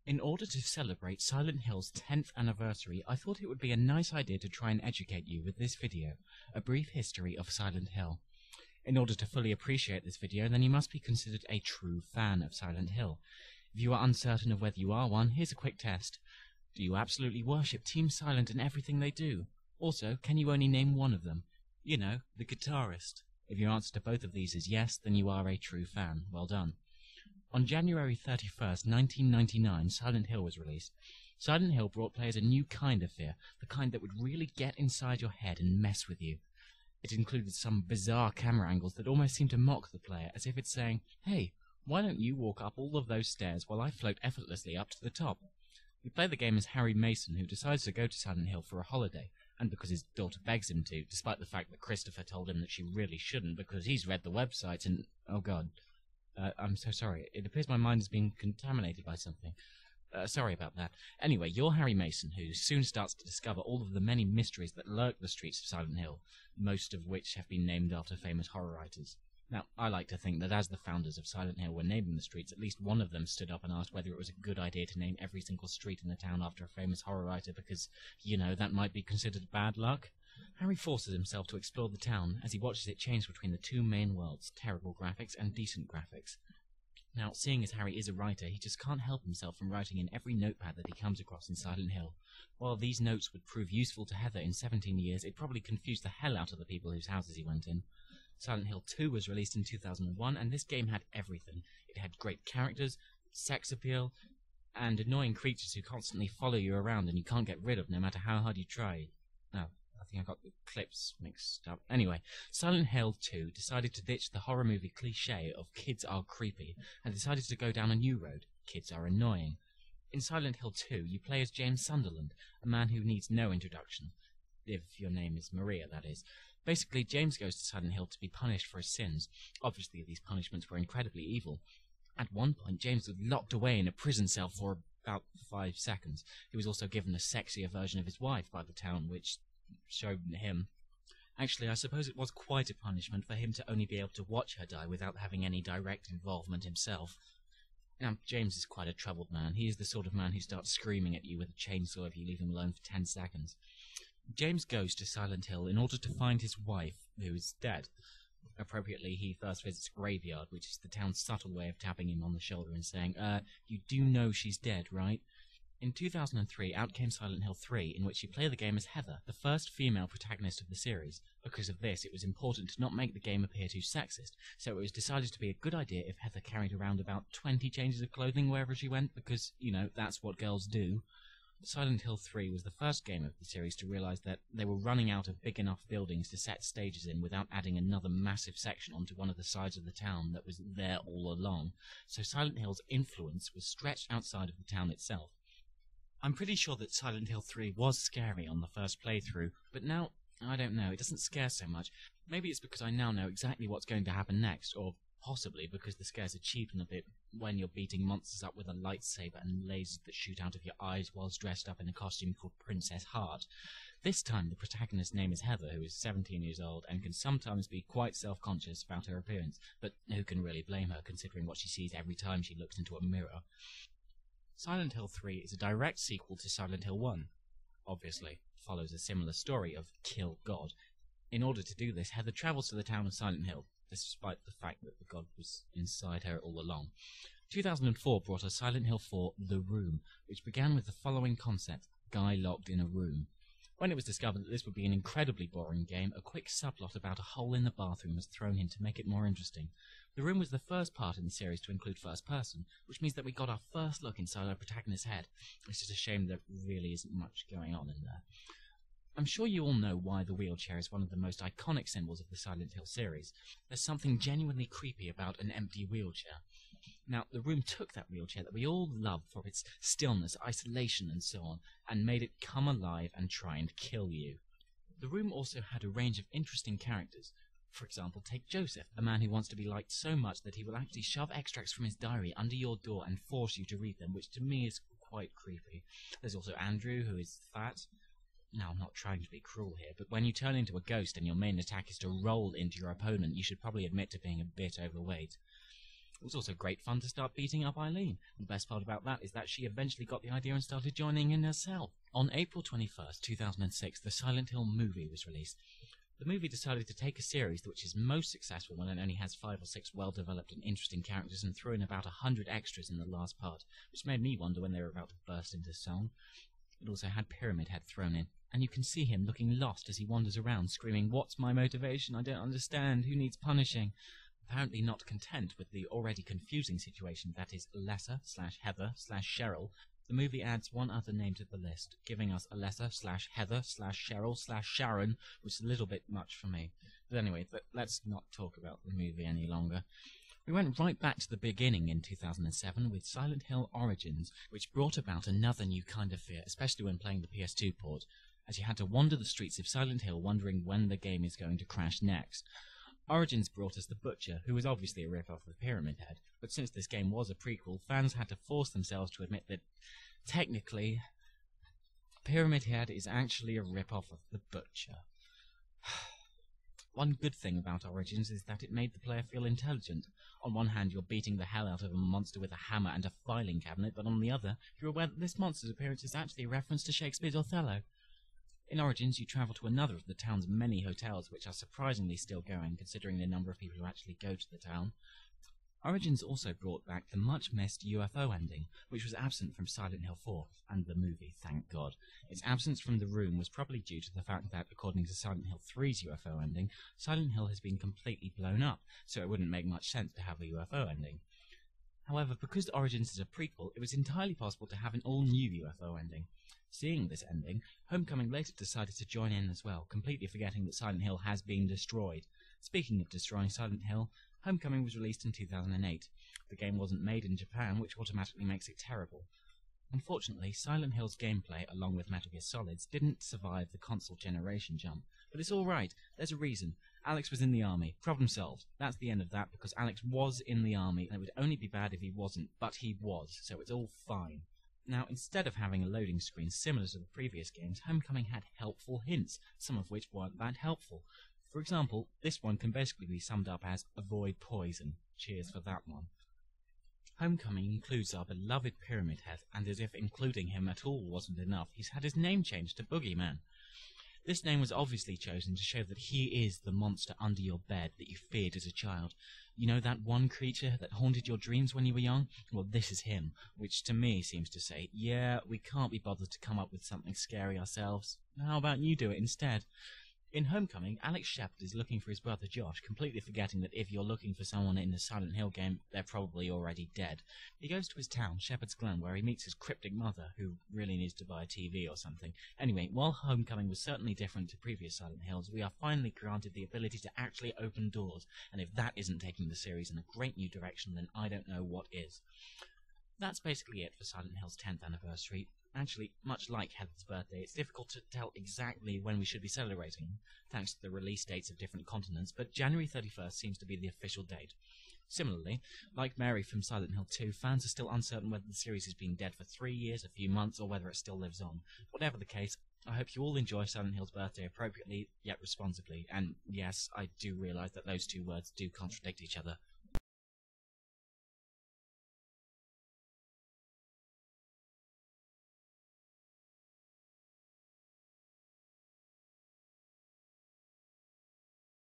In order to celebrate Silent Hill's 10th anniversary, I thought it would be a nice idea to try and educate you with this video, a brief history of Silent Hill. In order to fully appreciate this video, then you must be considered a true fan of Silent Hill. If you are uncertain of whether you are one, here's a quick test. Do you absolutely worship Team Silent in everything they do? Also, can you only name one of them? You know, the guitarist. If your answer to both of these is yes, then you are a true fan. Well done. On January 31st, 1999, Silent Hill was released. Silent Hill brought players a new kind of fear, the kind that would really get inside your head and mess with you. It included some bizarre camera angles that almost seemed to mock the player, as if it's saying, "Hey, why don't you walk up all of those stairs while I float effortlessly up to the top?" We play the game as Harry Mason, who decides to go to Silent Hill for a holiday, and because his daughter begs him to, despite the fact that Christopher told him that she really shouldn't because he's read the website and... oh god. I'm so sorry. It appears my mind has been contaminated by something. Sorry about that. Anyway, you're Harry Mason, who soon starts to discover all of the many mysteries that lurk the streets of Silent Hill, most of which have been named after famous horror writers. Now, I like to think that as the founders of Silent Hill were naming the streets, at least one of them stood up and asked whether it was a good idea to name every single street in the town after a famous horror writer because, you know, that might be considered bad luck. Harry forces himself to explore the town as he watches it change between the two main worlds, terrible graphics and decent graphics. Now, seeing as Harry is a writer, he just can't help himself from writing in every notepad that he comes across in Silent Hill. While these notes would prove useful to Heather in 17 years, it probably confused the hell out of the people whose houses he went in. Silent Hill 2 was released in 2001, and this game had everything. It had great characters, sex appeal, and annoying creatures who constantly follow you around and you can't get rid of no matter how hard you try. No, I think I got the clips mixed up. Anyway, Silent Hill 2 decided to ditch the horror movie cliché of kids are creepy and decided to go down a new road, kids are annoying. In Silent Hill 2, you play as James Sunderland, a man who needs no introduction. If your name is Maria, that is. Basically, James goes to Silent Hill to be punished for his sins. Obviously, these punishments were incredibly evil. At one point, James was locked away in a prison cell for about 5 seconds. He was also given a sexier version of his wife by the town, which showed him. Actually, I suppose it was quite a punishment for him to only be able to watch her die without having any direct involvement himself. Now, James is quite a troubled man. He is the sort of man who starts screaming at you with a chainsaw if you leave him alone for 10 seconds. James goes to Silent Hill in order to find his wife, who is dead. Appropriately, he first visits a graveyard, which is the town's subtle way of tapping him on the shoulder and saying, you do know she's dead, right? In 2003, out came Silent Hill 3, in which you play the game as Heather, the first female protagonist of the series. Because of this, it was important to not make the game appear too sexist, so it was decided to be a good idea if Heather carried around about 20 changes of clothing wherever she went, because, you know, that's what girls do. Silent Hill 3 was the first game of the series to realize that they were running out of big enough buildings to set stages in without adding another massive section onto one of the sides of the town that was there all along, so Silent Hill's influence was stretched outside of the town itself. I'm pretty sure that Silent Hill 3 was scary on the first playthrough, but now, I don't know, it doesn't scare so much. Maybe it's because I now know exactly what's going to happen next, or possibly because the scares are cheapened a bit when you're beating monsters up with a lightsaber and lasers that shoot out of your eyes whilst dressed up in a costume called Princess Heart. This time the protagonist's name is Heather, who is 17 years old and can sometimes be quite self-conscious about her appearance, but who can really blame her considering what she sees every time she looks into a mirror. Silent Hill 3 is a direct sequel to Silent Hill 1. Obviously, follows a similar story of kill God. In order to do this, Heather travels to the town of Silent Hill, despite the fact that the god was inside her all along. 2004 brought us Silent Hill 4 The Room, which began with the following concept: guy locked in a room. When it was discovered that this would be an incredibly boring game, a quick subplot about a hole in the bathroom was thrown in to make it more interesting. The Room was the first part in the series to include first person, which means that we got our first look inside our protagonist's head. It's just a shame there really isn't much going on in there. I'm sure you all know why the wheelchair is one of the most iconic symbols of the Silent Hill series. There's something genuinely creepy about an empty wheelchair. Now, The Room took that wheelchair that we all love for its stillness, isolation and so on, and made it come alive and try and kill you. The Room also had a range of interesting characters. For example, take Joseph, a man who wants to be liked so much that he will actually shove extracts from his diary under your door and force you to read them, which to me is quite creepy. There's also Andrew, who is fat. Now, I'm not trying to be cruel here, but when you turn into a ghost and your main attack is to roll into your opponent, you should probably admit to being a bit overweight. It was also great fun to start beating up Eileen. The best part about that is that she eventually got the idea and started joining in herself. On April 21st, 2006, the Silent Hill movie was released. The movie decided to take a series which is most successful when it only has 5 or 6 well-developed and interesting characters and throw in about 100 extras in the last part, which made me wonder when they were about to burst into song. It also had Pyramid Head thrown in, and you can see him looking lost as he wanders around, screaming, "What's my motivation? I don't understand. Who needs punishing?" Apparently not content with the already confusing situation that is Alessa/Heather/Cheryl, the movie adds one other name to the list, giving us Alessa/Heather/Cheryl/Sharon, which is a little bit much for me. But anyway, let's not talk about the movie any longer. We went right back to the beginning in 2007 with Silent Hill Origins, which brought about another new kind of fear, especially when playing the PS2 port, as you had to wander the streets of Silent Hill wondering when the game is going to crash next. Origins brought us the Butcher, who was obviously a rip-off of Pyramid Head, but since this game was a prequel, fans had to force themselves to admit that, technically, Pyramid Head is actually a rip-off of the Butcher. One good thing about Origins is that it made the player feel intelligent. On one hand, you're beating the hell out of a monster with a hammer and a filing cabinet, but on the other, you're aware that this monster's appearance is actually a reference to Shakespeare's Othello. In Origins, you travel to another of the town's many hotels, which are surprisingly still going, considering the number of people who actually go to the town. Origins also brought back the much-missed UFO ending, which was absent from Silent Hill 4, and the movie, thank God. Its absence from the room was probably due to the fact that, according to Silent Hill 3's UFO ending, Silent Hill has been completely blown up, so it wouldn't make much sense to have a UFO ending. However, because Origins is a prequel, it was entirely possible to have an all-new UFO ending. Seeing this ending, Homecoming later decided to join in as well, completely forgetting that Silent Hill has been destroyed. Speaking of destroying Silent Hill, Homecoming was released in 2008. The game wasn't made in Japan, which automatically makes it terrible. Unfortunately, Silent Hill's gameplay, along with Metal Gear Solid's, didn't survive the console generation jump. But it's alright, there's a reason. Alex was in the army. Problem solved. That's the end of that, because Alex was in the army, and it would only be bad if he wasn't, but he was, so it's all fine. Now, instead of having a loading screen similar to the previous games, Homecoming had helpful hints, some of which weren't that helpful. For example, this one can basically be summed up as avoid poison. Cheers for that one. Homecoming includes our beloved Pyramid Head, and as if including him at all wasn't enough, he's had his name changed to Boogeyman. This name was obviously chosen to show that he is the monster under your bed that you feared as a child. You know that one creature that haunted your dreams when you were young? Well, this is him, which to me seems to say, yeah, we can't be bothered to come up with something scary ourselves. How about you do it instead? In Homecoming, Alex Shepard is looking for his brother Josh, completely forgetting that if you're looking for someone in a Silent Hill game, they're probably already dead. He goes to his town, Shepherd's Glen, where he meets his cryptic mother, who really needs to buy a TV or something. Anyway, while Homecoming was certainly different to previous Silent Hills, we are finally granted the ability to actually open doors, and if that isn't taking the series in a great new direction, then I don't know what is. That's basically it for Silent Hill's 10th anniversary. Actually, much like Heather's birthday, it's difficult to tell exactly when we should be celebrating, thanks to the release dates of different continents, but January 31st seems to be the official date. Similarly, like Mary from Silent Hill 2, fans are still uncertain whether the series has been dead for 3 years, a few months, or whether it still lives on. Whatever the case, I hope you all enjoy Silent Hill's birthday appropriately, yet responsibly, and yes, I do realise that those two words do contradict each other.